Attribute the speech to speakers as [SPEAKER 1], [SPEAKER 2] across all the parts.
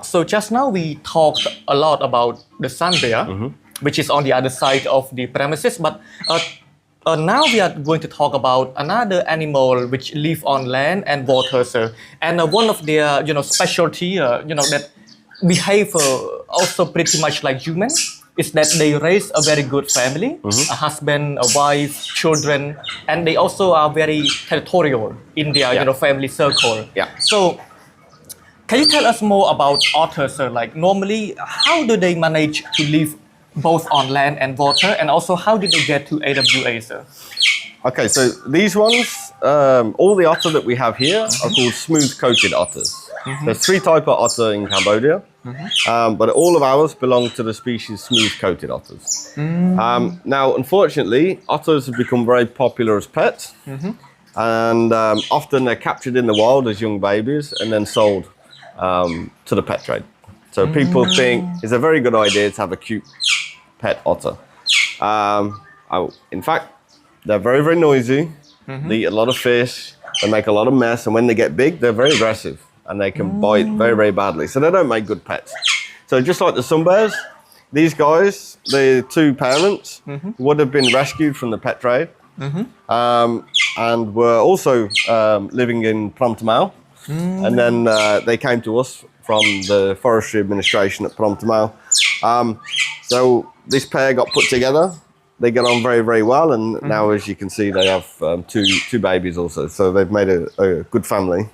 [SPEAKER 1] Mark, so just now we talked a lot about the sun bear, which is on the other side of the premises, but now we are going to talk about another animal which live on land and water, sir. And one of their, specialty, that behave also pretty much like humans, is that they raise a very good family, a husband, a wife, children, and they also are very territorial in their, family circle.
[SPEAKER 2] Yeah.
[SPEAKER 1] So, can you tell us more about otters, sir? Like normally, how do they manage to live both on land and water, and also how did they get to AWA, sir?
[SPEAKER 2] Okay, so these ones, all the otter that we have here are called smooth-coated otters. There's 3 types of otter in Cambodia, but all of ours belong to the species smooth-coated otters. Now, unfortunately, otters have become very popular as pets, and often they're captured in the wild as young babies and then sold to the pet trade. So people think it's a very good idea to have a cute pet otter. In fact, they're very, very noisy. They eat a lot of fish. They make a lot of mess. And when they get big, they're very aggressive and they can bite very, very badly. So they don't make good pets. So just like the sun bears, these guys, the 2 parents, would have been rescued from the pet trade and were also living in Phnom Thom. And then they came to us from the Forestry Administration at Phnom Thom. So this pair got put together. They get on very, very well. And now, as you can see, they have two babies also. So they've made a good family.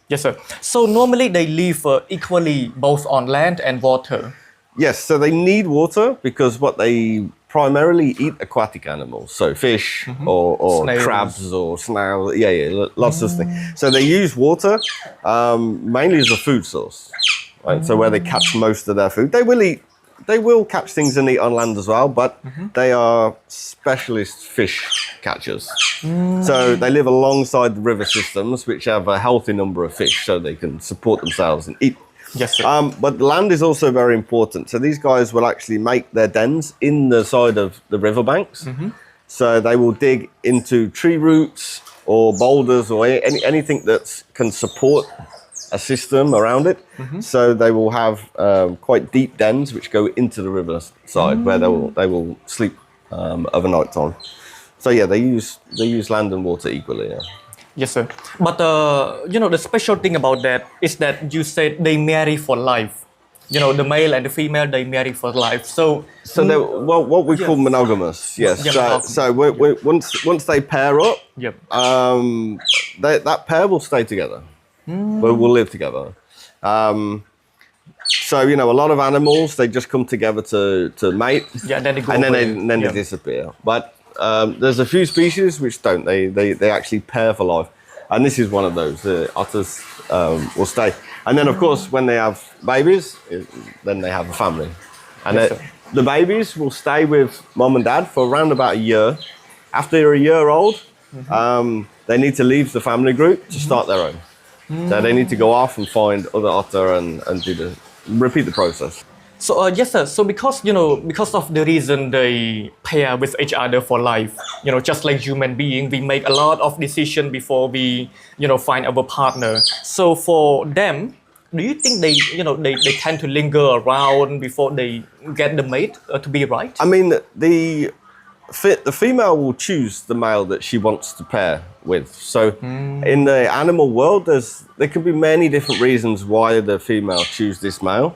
[SPEAKER 1] Yes, sir. So normally they live equally both on land and water.
[SPEAKER 2] Yes, so they need water because what they primarily eat aquatic animals, so fish or crabs or snails, lots of things. So they use water mainly as a food source, right? So where they catch most of their food. They will catch things and eat on land as well, but they are specialist fish catchers. So they live alongside the river systems, which have a healthy number of fish, so they can support themselves and eat.
[SPEAKER 1] Yes, sir.
[SPEAKER 2] But land is also very important. So these guys will actually make their dens in the side of the riverbanks. So they will dig into tree roots or boulders or anything that can support a system around it. So they will have quite deep dens which go into the river side where they will sleep overnight time. So yeah, they use land and water equally. Yeah.
[SPEAKER 1] Yes, sir. But the special thing about that is that you said they marry for life. The male and the female, they marry for life. So
[SPEAKER 2] they're what we call monogamous. Yes. So once they pair up, that pair will stay together. We'll live together. So a lot of animals, they just come together to mate.
[SPEAKER 1] Yeah, then they go
[SPEAKER 2] and
[SPEAKER 1] away.
[SPEAKER 2] then they disappear. But there's a few species which don't. They actually pair for life, and this is one of those. The otters will stay, and then of course when they have babies, then they have a family, and the babies will stay with mom and dad for around about a year. After they're a year old, they need to leave the family group to start their own. So they need to go off and find other otter and repeat the process.
[SPEAKER 1] So yes, sir. So because of the reason they pair with each other for life, just like human being, we make a lot of decisions before we, find our partner. So for them, do you think they tend to linger around before they get the mate to be right?
[SPEAKER 2] I mean, the female will choose the male that she wants to pair with. So in the animal world, there can be many different reasons why the female choose this male.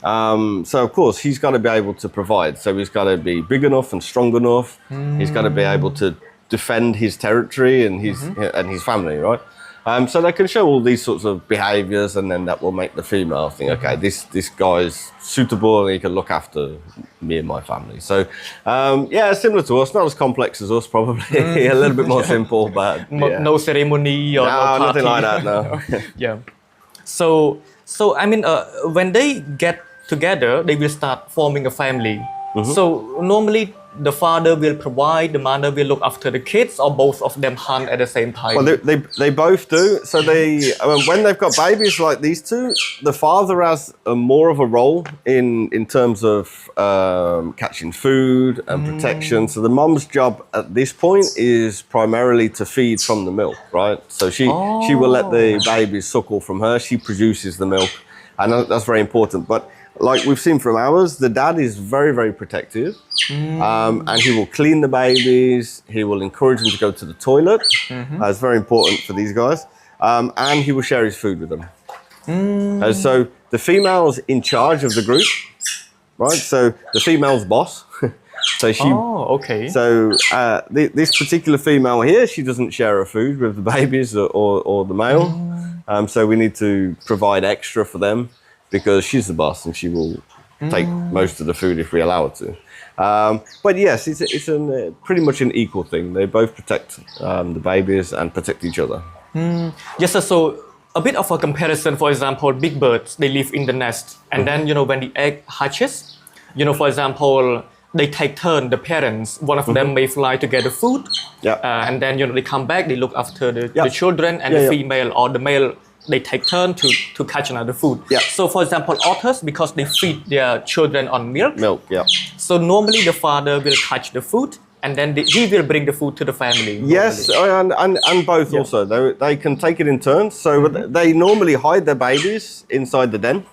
[SPEAKER 2] So of course, he's got to be able to provide. So he's got to be big enough and strong enough. He's got to be able to defend his territory and his family, right? So they can show all these sorts of behaviors, and then that will make the female think, okay, this guy's suitable and he can look after me and my family. So similar to us, not as complex as us probably, a little bit more simple, but
[SPEAKER 1] no ceremony or no party.
[SPEAKER 2] Nothing like that, no.
[SPEAKER 1] Yeah. So I mean, when they get together, they will start forming a family. So normally the father will provide, the mother will look after the kids, or both of them hunt at the same time?
[SPEAKER 2] Well, they both do. So when they've got babies like these two, the father has more of a role in terms of catching food and protection. So the mom's job at this point is primarily to feed from the milk, right? So she will let the babies suckle from her. She produces the milk. and that's very important. But like we've seen from ours, the dad is very, very protective, and he will clean the babies. He will encourage them to go to the toilet. That's very important for these guys, and he will share his food with them. So the female's in charge of the group, right? So the female's boss. So she.
[SPEAKER 1] Oh, okay.
[SPEAKER 2] So this particular female here, she doesn't share her food with the babies or the male. So we need to provide extra for them because she's the boss and she will take most of the food if we allow her to. But yes, it's pretty much an equal thing. They both protect the babies and protect each other.
[SPEAKER 1] Yes, sir. So a bit of a comparison. For example, big birds, they live in the nest, and then when the egg hatches, for example, they take turn. The parents, one of them may fly to get the food, and then they come back. They look after the children, and the female or the male, they take turn to catch another food. So for example, otters, because they feed their children on milk. So normally the father will catch the food, and then he will bring the food to the family.
[SPEAKER 2] Yes, and both also. They can take it in turns. So they normally hide their babies inside the den.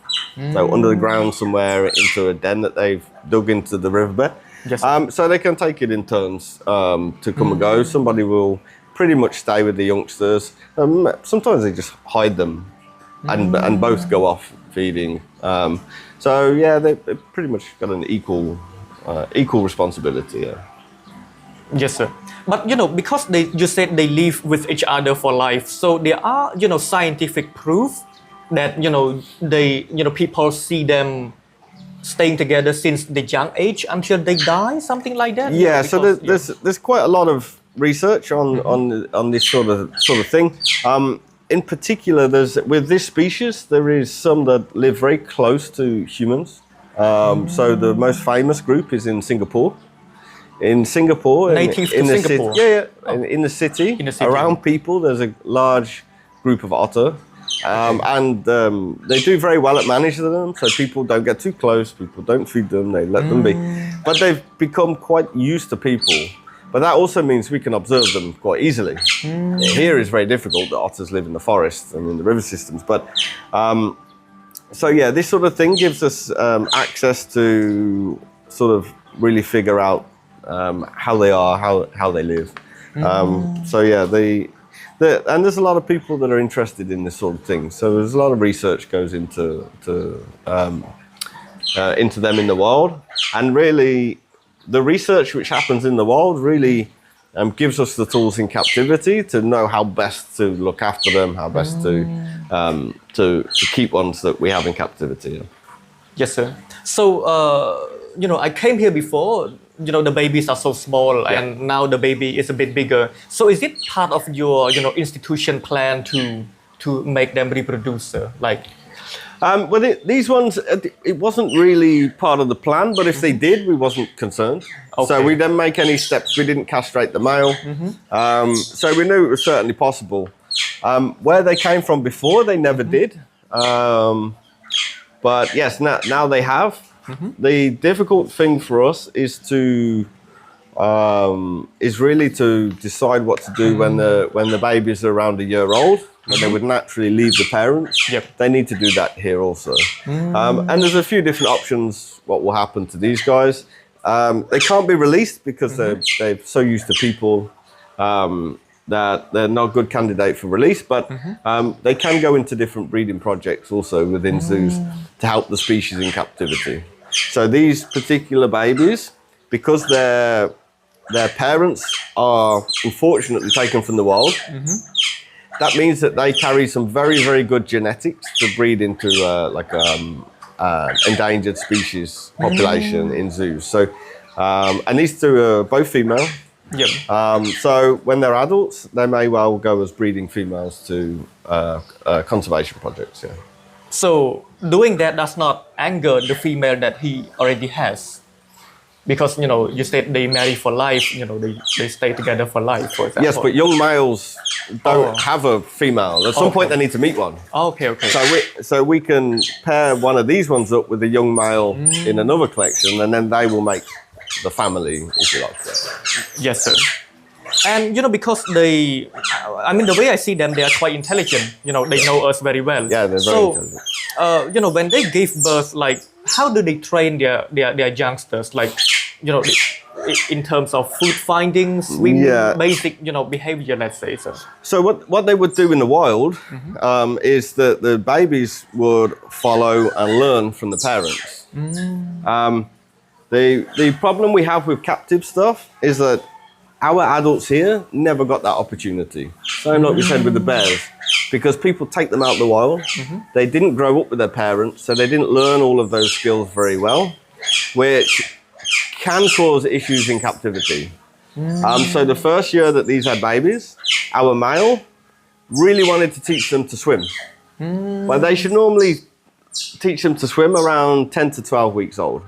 [SPEAKER 2] So under the ground somewhere into a den that they've dug into the riverbed. So they can take it in turns to come and go. Somebody will pretty much stay with the youngsters. Sometimes they just hide them and both go off feeding. So yeah, they pretty much got an equal responsibility.
[SPEAKER 1] Yes, sir. But because you said they live with each other for life, so there are scientific proof that people see them staying together since the young age until they die, something like that.
[SPEAKER 2] Yeah. So there's quite a lot of research on this sort of thing. In particular, with this species, there is some that live very close to humans. So the most famous group is in Singapore. In Singapore,
[SPEAKER 1] native to Singapore.
[SPEAKER 2] In the city, around people, there's a large group of otter, and they do very well at managing them. So people don't get too close, people don't feed them, they let them be. But they've become quite used to people. But that also means we can observe them quite easily. Here is very difficult. The otters live in the forests and in the river systems. But so yeah, this sort of thing gives us access to sort of really figure out how they are, how they live. So yeah, and there's a lot of people that are interested in this sort of thing. So there's a lot of research goes into them in the wild, and really the research which happens in the wild really gives us the tools in captivity to know how best to look after them, how best to keep ones that we have in captivity.
[SPEAKER 1] Yes, sir. So I came here before. The babies are so small, and now the baby is a bit bigger. So is it part of your institution plan to make them reproduce, sir? Like,
[SPEAKER 2] well, these ones, it wasn't really part of the plan, but if they did, we wasn't concerned. So we didn't make any steps. We didn't castrate the male. So we knew it was certainly possible. Where they came from before, they never did. But yes, now they have. The difficult thing for us is really to decide what to do when the babies are around a year old, when they would naturally leave the parents. They need to do that here also. And there's a few different options what will happen to these guys. They can't be released because they're so used to people that they're not a good candidate for release, but they can go into different breeding projects also within zoos to help the species in captivity. So these particular babies, because their parents are unfortunately taken from the wild, that means that they carry some very, very good genetics to breed into endangered species population in zoos. So, and these two are both female. So when they're adults, they may well go as breeding females to conservation projects.
[SPEAKER 1] So doing that does not anger the female that he already has, because you said they marry for life. They stay together for life, for example.
[SPEAKER 2] Yes, but young males don't have a female. At some point, they need to meet one.
[SPEAKER 1] Okay.
[SPEAKER 2] So we can pair one of these ones up with a young male in another collection, and then they will make the family, if you like.
[SPEAKER 1] Yes, sir. And because I mean, the way I see them, they are quite intelligent. You know, they know us very well.
[SPEAKER 2] Yeah, they're very intelligent.
[SPEAKER 1] You know, when they give birth, like, how do they train their youngsters? Like, you know, in terms of food finding, swim, basic, you know, behavior, let's say.
[SPEAKER 2] So what they would do in the wild is that the babies would follow and learn from the parents. The problem we have with captive stuff is that our adults here never got that opportunity. Same like we said with the bears, because people take them out of the wild. They didn't grow up with their parents, so they didn't learn all of those skills very well, which can cause issues in captivity. So the first year that these had babies, our male really wanted to teach them to swim. But they should normally teach them to swim around 10 to 12 weeks old.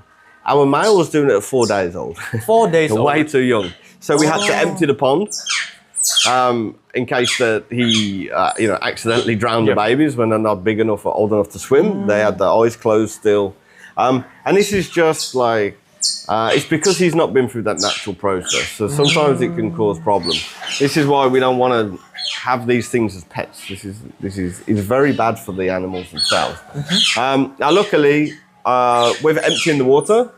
[SPEAKER 2] Our male was doing it at 4 days old.
[SPEAKER 1] 4 days old?
[SPEAKER 2] Way too young. So we had to empty the pond in case that he, accidentally drowned the babies when they're not big enough or old enough to swim. They had their eyes closed still. And this is just like, it's because he's not been through that natural process. So sometimes it can cause problems. This is why we don't want to have these things as pets. This is very bad for the animals themselves. Now, luckily, with emptying the water,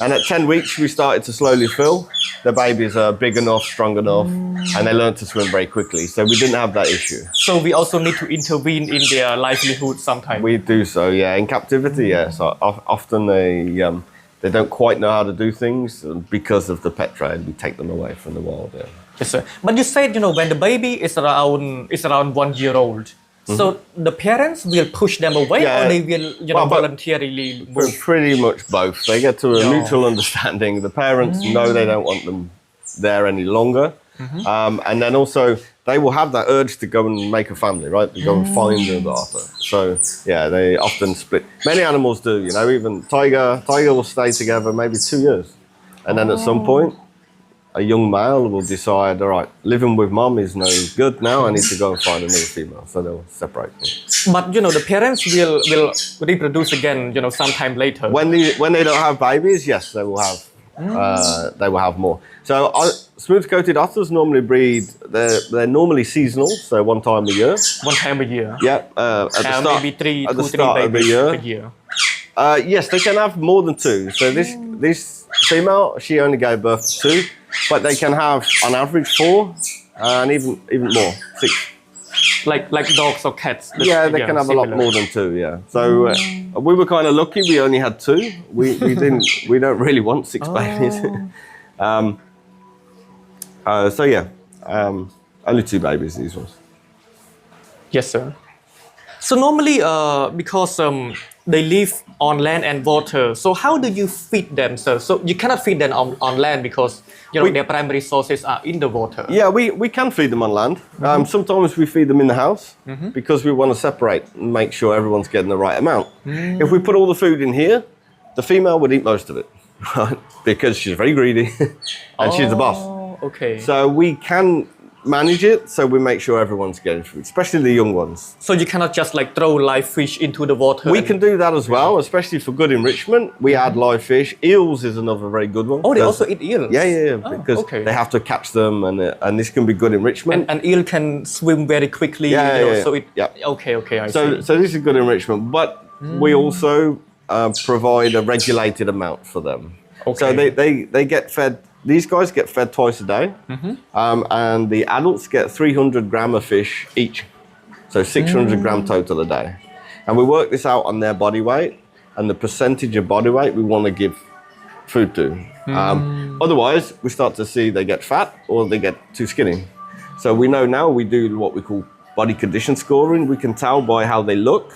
[SPEAKER 2] and at 10 weeks, we started to slowly fill. The babies are big enough, strong enough, and they learn to swim very quickly. So we didn't have that issue.
[SPEAKER 1] So we also need to intervene in their livelihood sometimes.
[SPEAKER 2] We do so, yeah. In captivity, yeah. So often they don't quite know how to do things because of the pet trade. We take them away from the wild. Yeah.
[SPEAKER 1] Yes, sir. But you said, when the baby is around 1 year old, so the parents will push them away, or they will, voluntarily move?
[SPEAKER 2] Pretty much both. They get to a mutual understanding. The parents know they don't want them there any longer, and then also they will have that urge to go and make a family, right? To go and find the otter. So yeah, they often split. Many animals do. Even tiger will stay together maybe 2 years, and then at some point, a young male will decide, all right, living with mom is no good now. I need to go and find another female. So they'll separate.
[SPEAKER 1] But the parents will reproduce again, sometime later.
[SPEAKER 2] When they don't have babies, yes, they will have more. So smooth-coated otters normally breed. They're normally seasonal, so one time a year.
[SPEAKER 1] One time a year.
[SPEAKER 2] Yeah. At the start,
[SPEAKER 1] maybe three
[SPEAKER 2] babies
[SPEAKER 1] per year.
[SPEAKER 2] Yes, they can have more than 2. So this female, she only gave birth to 2. But they can have, on average, 4, and even more, 6.
[SPEAKER 1] Like dogs or cats.
[SPEAKER 2] Yeah, they can have a lot more than 2. Yeah. So we were kind of lucky. We only had 2. We don't really want 6 babies. So yeah, only 2 babies. These ones.
[SPEAKER 1] Yes, sir. So normally, because they live on land and water, so how do you feed them, sir? So you cannot feed them on land because their primary sources are in the water.
[SPEAKER 2] Yeah, we can feed them on land. Sometimes we feed them in the house because we want to separate and make sure everyone's getting the right amount. If we put all the food in here, the female would eat most of it, right? Because she's very greedy and she's the boss.
[SPEAKER 1] Okay.
[SPEAKER 2] So we can manage it, so we make sure everyone's getting food, especially the young ones.
[SPEAKER 1] So you cannot just throw live fish into the water?
[SPEAKER 2] We can do that as well, especially for good enrichment. We add live fish. Eels is another very good one.
[SPEAKER 1] Oh, they also eat eels?
[SPEAKER 2] Yeah, because they have to catch them, and this can be good enrichment.
[SPEAKER 1] And eel can swim very quickly. So okay, I see.
[SPEAKER 2] So this is good enrichment, but we also provide a regulated amount for them. Okay. So they get fed. These guys get fed twice a day, and the adults get 300 gram of fish each, so 600 gram total a day. And we work this out on their body weight and the percentage of body weight we want to give food to. Otherwise, we start to see they get fat or they get too skinny. So we know now we do what we call body condition scoring. We can tell by how they look,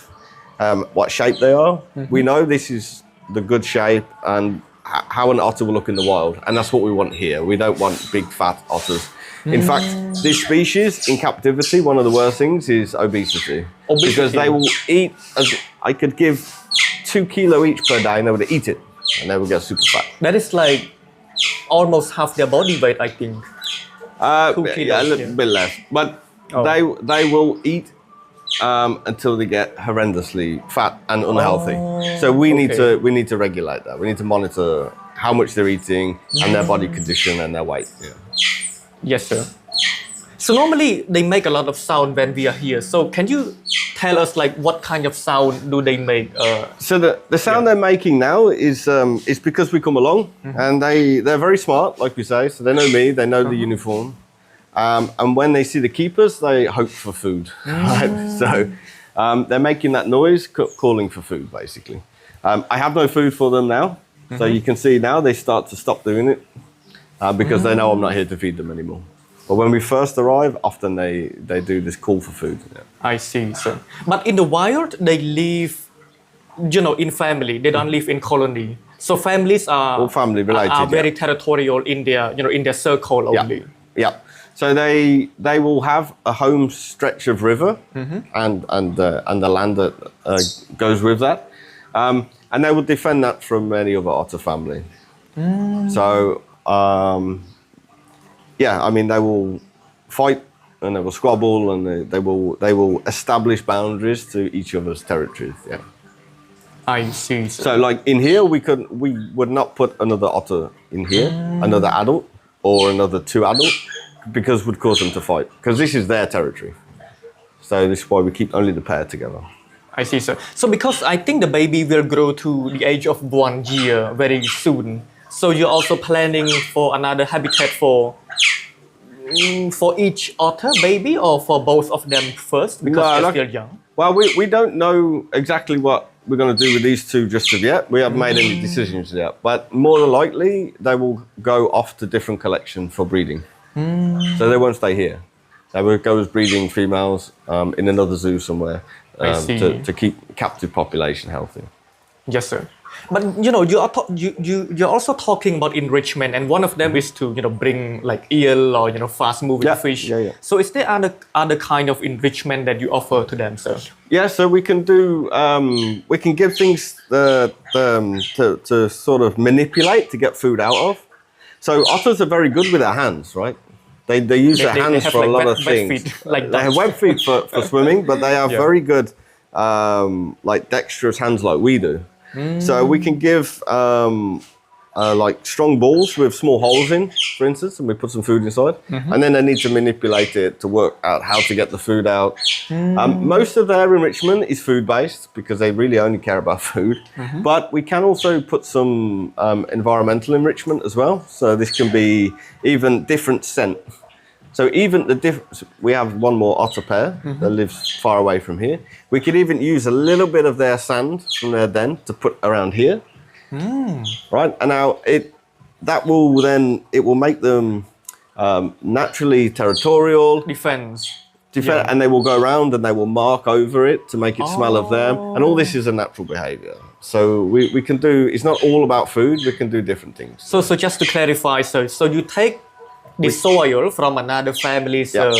[SPEAKER 2] what shape they are. We know this is the good shape and how an otter will look in the wild, and that's what we want here. We don't want big fat otters. In fact, this species in captivity, one of the worst things is obesity. Because they will eat, I could give 2 kilo each per day and they would eat it and they will get super fat.
[SPEAKER 1] That is like almost half their body weight, I think. 2 kilos,
[SPEAKER 2] yeah, a little bit less, but they will eat until they get horrendously fat and unhealthy. So we need to regulate that. We need to monitor how much they're eating and their body condition and their weight. Yeah.
[SPEAKER 1] Yes, sir. So normally they make a lot of sound when we are here. So can you tell us like what kind of sound do they make?
[SPEAKER 2] So the sound they're making now is because we come along, and they're very smart, like we say. So they know me, they know the uniform, and when they see the keepers, they hope for food. Right? So they're making that noise, calling for food, basically. I have no food for them now, so you can see now they start to stop doing it because they know I'm not here to feed them anymore. But when we first arrive, often they do this call for food. Yeah.
[SPEAKER 1] I see, sir. But in the wild, they live, in family. They don't live in colony. So families are
[SPEAKER 2] all family related.
[SPEAKER 1] Are very territorial in their, in their circle only.
[SPEAKER 2] Yeah. So they will have a home stretch of river and the land that goes with that, and they will defend that from any other otter family. So. Yeah, I mean they will fight and they will squabble and they will establish boundaries to each other's territories. Yeah.
[SPEAKER 1] I see.
[SPEAKER 2] So like in here we would not put another otter in here, another adult or another 2 adults, because it would cause them to fight, because this is their territory. So this is why we keep only the pair together.
[SPEAKER 1] I see, sir. So because I think the baby will grow to the age of 1 year very soon. So you're also planning for another habitat for each otter baby, or for both of them first, because they're still young?
[SPEAKER 2] Well, we don't know exactly what we're going to do with these 2 just as yet. We haven't made any decisions yet, but more than likely they will go off to different collections for breeding. So they won't stay here. They will go as breeding females in another zoo somewhere to keep captive population healthy.
[SPEAKER 1] Yes, sir. But you're also talking about enrichment, and one of them is to bring like eel or fast moving fish. Yeah. So is there other kind of enrichment that you offer to them, sir?
[SPEAKER 2] Yeah, so we can do we can give things to sort of manipulate to get food out of. So otters are very good with their hands, right? They use their hands for a lot of things. They have web feet for swimming, but they are very good like dexterous hands like we do. So we can give like strong balls with small holes in, for instance, and we put some food inside, and then they need to manipulate it to work out how to get the food out. Most of their enrichment is food-based because they really only care about food, but we can also put some environmental enrichment as well. So this can be even different scent. So even we have one more otter pair that lives far away from here. We could even use a little bit of their sand from their den to put around here. Right, and now it will make them naturally territorial.
[SPEAKER 1] Defense.
[SPEAKER 2] And they will go around and they will mark over it to make it smell of them. And all this is a natural behavior. So we can do, it's not all about food, we can do different things.
[SPEAKER 1] So just to clarify, so you take the soil from another family's, let's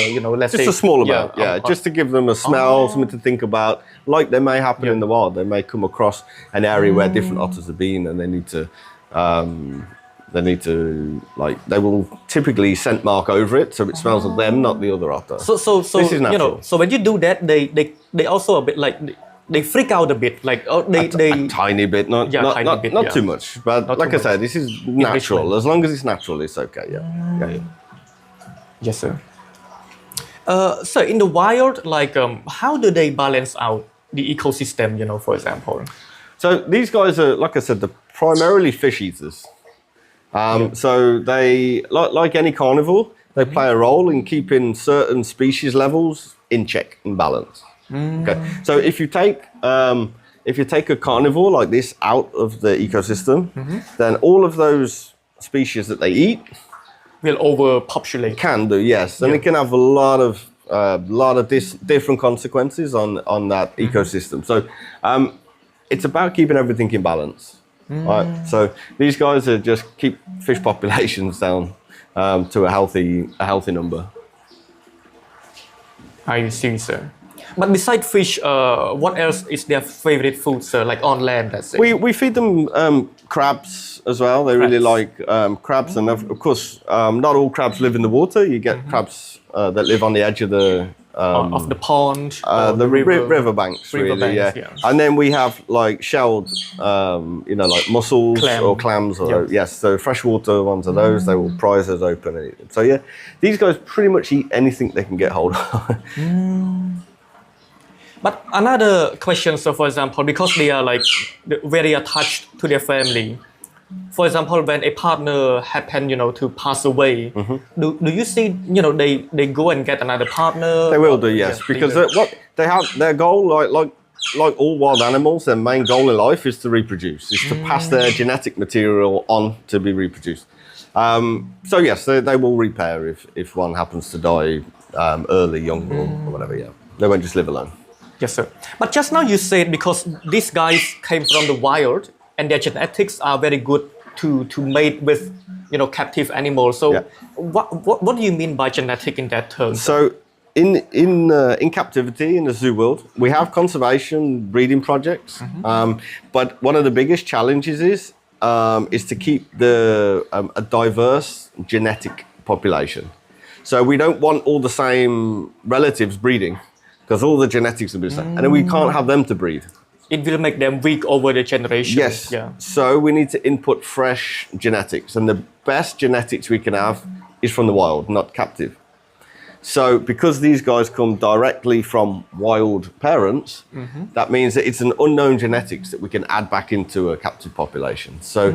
[SPEAKER 1] say...
[SPEAKER 2] Just a small amount, just to give them a smell, something to think about. Like they may happen in the wild. They may come across an area where different otters have been and they need to, they will typically scent mark over it so it smells of them, not the other otter.
[SPEAKER 1] So this is natural. So when you do that, they also a bit like... They freak out a bit, like
[SPEAKER 2] a tiny bit, not too much. But like I said, this is natural. As long as it's natural, it's okay. Yeah.
[SPEAKER 1] Yes, sir. So in the wild, like how do they balance out the ecosystem? For example.
[SPEAKER 2] So these guys are, like I said, they're primarily fish eaters. So they, like any carnivore, they play a role in keeping certain species levels in check, in balance. Okay, so if you take a carnivore like this out of the ecosystem, then all of those species that they eat
[SPEAKER 1] will overpopulate.
[SPEAKER 2] Can do, yes, and it can have a lot of different consequences on that ecosystem. So it's about keeping everything in balance. Right? So these guys are just keep fish populations down to a healthy number.
[SPEAKER 1] I see, sir. But besides fish, what else is their favorite food, sir? Like on land, let's say.
[SPEAKER 2] We feed them crabs as well. They really like crabs, and of course, not all crabs live in the water. You get crabs that live on the edge of the
[SPEAKER 1] of the pond, or
[SPEAKER 2] the riverbanks, really,
[SPEAKER 1] riverbanks,
[SPEAKER 2] yeah. And then we have like shelled, like mussels or clams, or yes. So freshwater ones are those. They will pry us open and eat them. So yeah, these guys pretty much eat anything they can get hold of.
[SPEAKER 1] But another question, so for example, because they are like very attached to their family. For example, when a partner happen, to pass away, do you see, they go and get another partner?
[SPEAKER 2] They will do, yes, because what they have, their goal, like all wild animals, their main goal in life is to reproduce, is to pass their genetic material on to be reproduced. So yes, they will repair if one happens to die early, young, or whatever. Yeah, they won't just live alone.
[SPEAKER 1] Yes, sir. But just now you said because these guys came from the wild and their genetics are very good to mate with, captive animals. So what do you mean by genetic in that term?
[SPEAKER 2] So in captivity in the zoo world, we have conservation breeding projects. But one of the biggest challenges is to keep a diverse genetic population. So we don't want all the same relatives breeding, because all the genetics will be the same. And then we can't have them to breed.
[SPEAKER 1] It will make them weak over the generation.
[SPEAKER 2] Yes. Yeah. So we need to input fresh genetics. And the best genetics we can have is from the wild, not captive. So because these guys come directly from wild parents, that means that it's an unknown genetics that we can add back into a captive population. So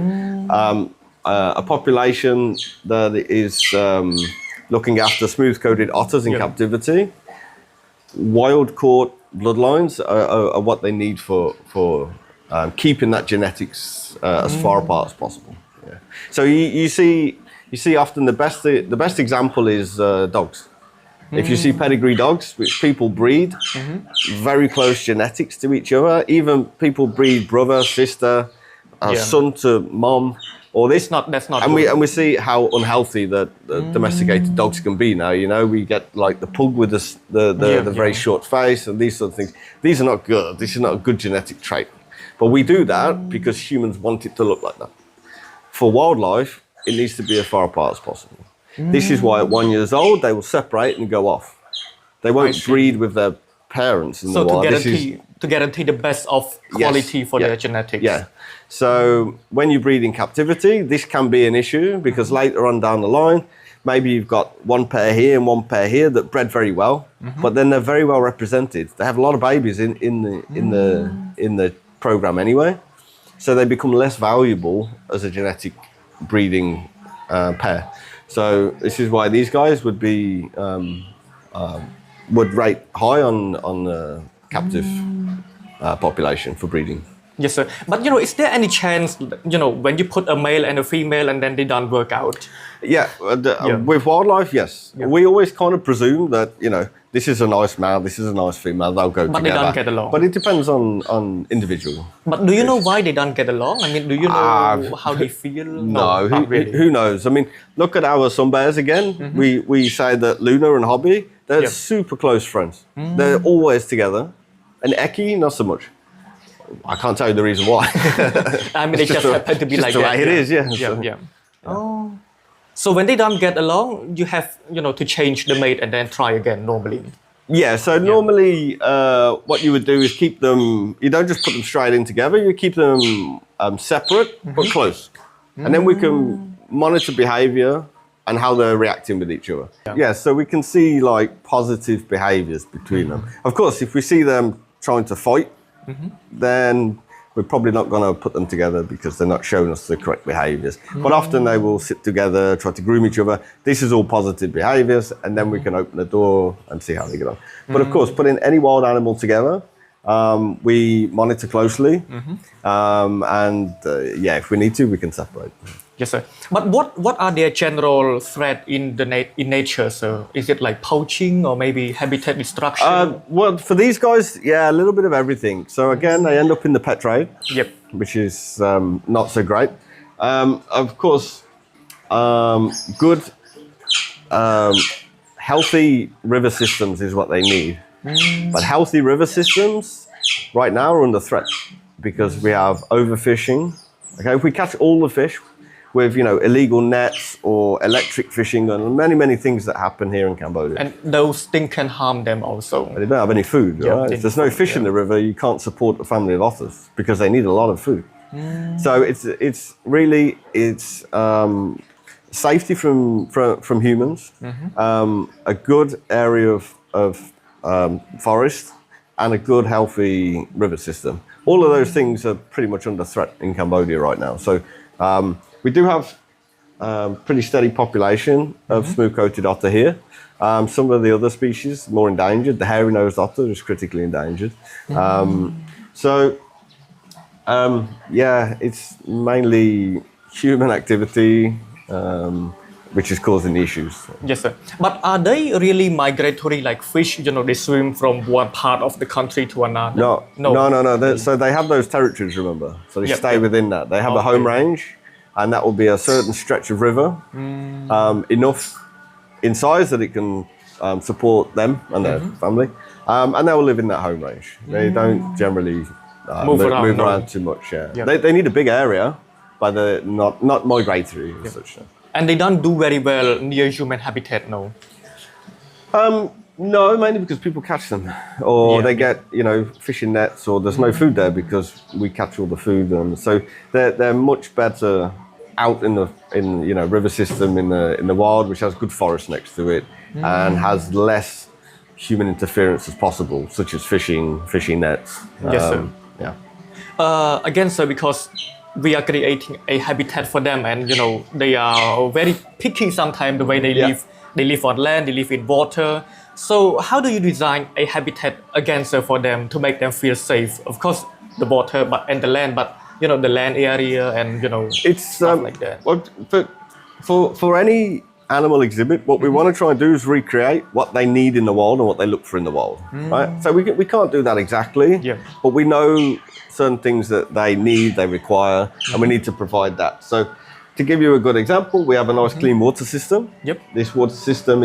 [SPEAKER 2] a population that is looking after smooth-coated otters in captivity, wild-caught bloodlines are what they need for keeping that genetics as far apart as possible. Yeah. So you see often the best example is dogs. If you see pedigree dogs, which people breed, very close genetics to each other. Even people breed brother, sister, son to mom. Or this,
[SPEAKER 1] that's not.
[SPEAKER 2] And we see how unhealthy the domesticated dogs can be now. We get like the pug with the very short face and these sort of things. These are not good. This is not a good genetic trait. But we do that because humans want it to look like that. For wildlife, it needs to be as far apart as possible. This is why at 1 year old they will separate and go off. They won't breed with their parents in the wild.
[SPEAKER 1] To guarantee the best of quality for their genetics.
[SPEAKER 2] Yeah. So when you breed in captivity, this can be an issue because later on down the line, maybe you've got one pair here and one pair here that bred very well, but then they're very well represented. They have a lot of babies in the program anyway, so they become less valuable as a genetic breeding pair. So this is why these guys would be would rate high on the captive population for breeding.
[SPEAKER 1] Yes, sir. But is there any chance, when you put a male and a female and then they don't work out?
[SPEAKER 2] Yeah, with wildlife, yes. Yeah. We always kind of presume that this is a nice male, this is a nice female, they'll go together.
[SPEAKER 1] But they don't get along.
[SPEAKER 2] But it depends on individual.
[SPEAKER 1] But do you know why they don't get along? I mean, do you know how they feel?
[SPEAKER 2] No, who knows? I mean, look at our sun bears again. We say that Luna and Hobby, they're super close friends. They're always together. And Eki, not so much. I can't tell you the reason why.
[SPEAKER 1] I mean, it just happen to be like that.
[SPEAKER 2] It is, yeah.
[SPEAKER 1] Yeah. Oh. So when they don't get along, you have, to change the mate and then try again normally.
[SPEAKER 2] Yeah, so normally what you would do is keep them, you don't just put them straight in together, you keep them separate but close. And then we can monitor behavior and how they're reacting with each other. Yeah, so we can see like positive behaviors between them. Of course, if we see them trying to fight, then we're probably not going to put them together because they're not showing us the correct behaviors. But often they will sit together, try to groom each other. This is all positive behaviors, and then we can open the door and see how they get on. But of course, putting any wild animal together, we monitor closely. If we need to, we can separate.
[SPEAKER 1] Yes, sir. But what are their general threat in nature, sir? Is it like poaching or maybe habitat destruction?
[SPEAKER 2] Well, for these guys, a little bit of everything. So again, they end up in the pet trade, which is not so great. Of course, good, healthy river systems is what they need. But healthy river systems right now are under threat because we have overfishing. Okay, if we catch all the fish, with illegal nets or electric fishing and many things that happen here in Cambodia.
[SPEAKER 1] And those things can harm them also.
[SPEAKER 2] They don't have any food,
[SPEAKER 1] Yeah,
[SPEAKER 2] right? If there's no fish in the river, you can't support a family of otters because they need a lot of food. So it's really safety from humans, a good area of forest, and a good healthy river system. All of those things are pretty much under threat in Cambodia right now. So we do have pretty steady population of smooth-coated otter here. Some of the other species more endangered. The hairy-nosed otter is critically endangered. Yeah, it's mainly human activity which is causing the issues.
[SPEAKER 1] Yes, sir. But are they really migratory like fish? They swim from one part of the country to another?
[SPEAKER 2] No. So they have those territories, remember? So they stay within that. They have a home range, and that will be a certain stretch of river, enough in size that it can support them and their family, and they will live in that home range. They don't generally move around too much. Yeah. They need a big area, but they're not migratory as such.
[SPEAKER 1] And they don't do very well near human habitat, no?
[SPEAKER 2] No, mainly because people catch them, or they get fishing nets, or there's no food there because we catch all the food, and so they're much better out in the river system in the wild, which has good forest next to it, and has less human interference as possible, such as fishing nets.
[SPEAKER 1] Yes, sir.
[SPEAKER 2] Yeah.
[SPEAKER 1] Again, sir, because we are creating a habitat for them, and they are very picky sometimes the way they live. They live on land, they live in water. So how do you design a habitat against for them to make them feel safe? Of course, the water, and the land, but the land area and
[SPEAKER 2] it's
[SPEAKER 1] stuff like that.
[SPEAKER 2] Well, for any animal exhibit, what we want to try and do is recreate what they need in the wild and what they look for in the wild, right? So we can't do that exactly, but we know certain things that they need, they require, and we need to provide that. So to give you a good example, we have a nice clean water system. This water system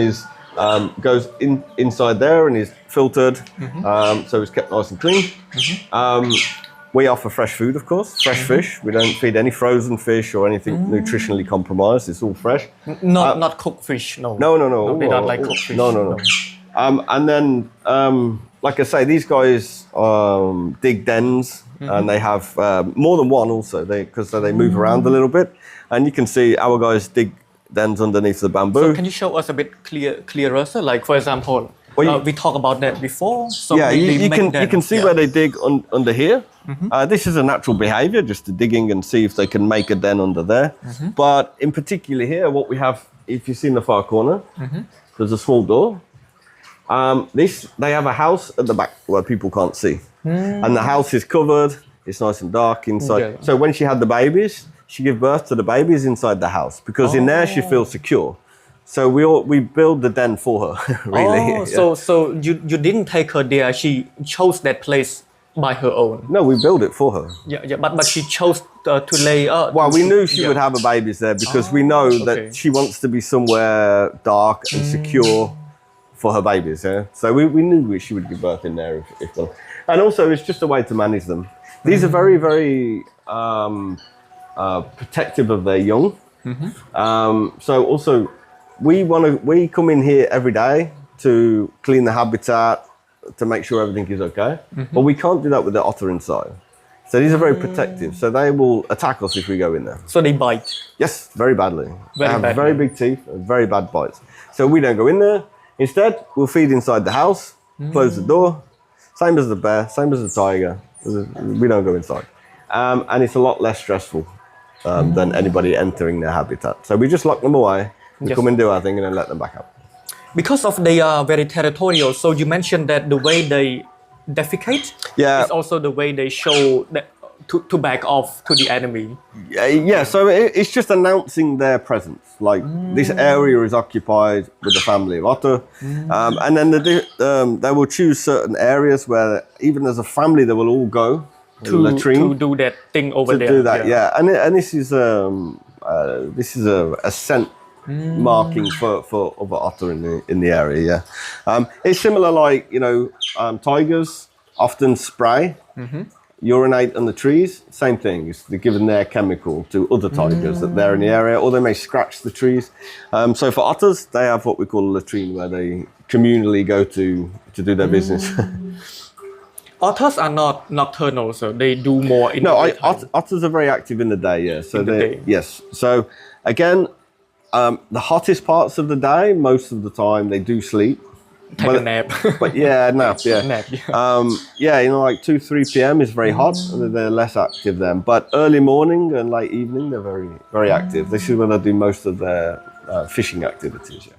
[SPEAKER 2] goes inside there and is filtered, so it's kept nice and clean. We offer fresh food, of course, fresh fish. We don't feed any frozen fish or anything nutritionally compromised. It's all fresh.
[SPEAKER 1] Not cooked fish, no.
[SPEAKER 2] No.
[SPEAKER 1] They don't like cooked fish.
[SPEAKER 2] No. And then, like I say, these guys dig dens, and they have more than one also, because they move around a little bit. And you can see our guys dig dens underneath the bamboo.
[SPEAKER 1] So can you show us a bit clearer, sir? Like, for example, we talked about that before. So
[SPEAKER 2] you can see where they dig under here. This is a natural behavior, just the digging and see if they can make a den under there. But in particular here, what we have, if you see in the far corner, there's a small door. They have a house at the back where people can't see. And the house is covered, it's nice and dark inside. So when she had the babies, she gave birth to the babies inside the house because in there she feels secure. So we build the den for her, really.
[SPEAKER 1] So you didn't take her there, she chose that place by her own?
[SPEAKER 2] No, we built it for her.
[SPEAKER 1] But she chose to lay...
[SPEAKER 2] well, we knew she would have her babies there because we know that she wants to be somewhere dark and secure for her babies, So we knew she would give birth in there if well. And also, it's just a way to manage them. These are very, very protective of their young. So also, we come in here every day to clean the habitat, to make sure everything is okay. But we can't do that with the otter inside. So these are very protective. So they will attack us if we go in there.
[SPEAKER 1] So they bite?
[SPEAKER 2] Yes, very badly. They have very big teeth and very bad bites. So we don't go in there. Instead, we'll feed inside the house, close the door. Same as the bear, same as the tiger. We don't go inside. And it's a lot less stressful than anybody entering their habitat. So we just lock them away, we come and do our thing and then let them back out.
[SPEAKER 1] Because of they are very territorial, so you mentioned that the way they defecate is also the way they show that to back off to the enemy.
[SPEAKER 2] So it's just announcing their presence. Like this area is occupied with the family of otter, and then they will choose certain areas where even as a family they will all go to latrine
[SPEAKER 1] to do that thing over there.
[SPEAKER 2] To do that, and this is a scent marking for other otter in the area. It's similar, like tigers often spray urinate on the trees, same thing. They're giving their chemical to other tigers that they're in the area, or they may scratch the trees. So for otters, they have what we call a latrine where they communally go to do their business.
[SPEAKER 1] Otters are not nocturnal, so they do more in the daytime.
[SPEAKER 2] Otters are very active in the day, yeah. So
[SPEAKER 1] In the day.
[SPEAKER 2] yes. So again, the hottest parts of the day, most of the time they do sleep.
[SPEAKER 1] Take a nap.
[SPEAKER 2] But yeah, nap, yeah.
[SPEAKER 1] Nap, yeah.
[SPEAKER 2] Yeah, you know, like 2, 3 p.m. is very hot, and they're less active then. But early morning and late evening, they're very, very active. This is when they do most of their fishing activities, yeah.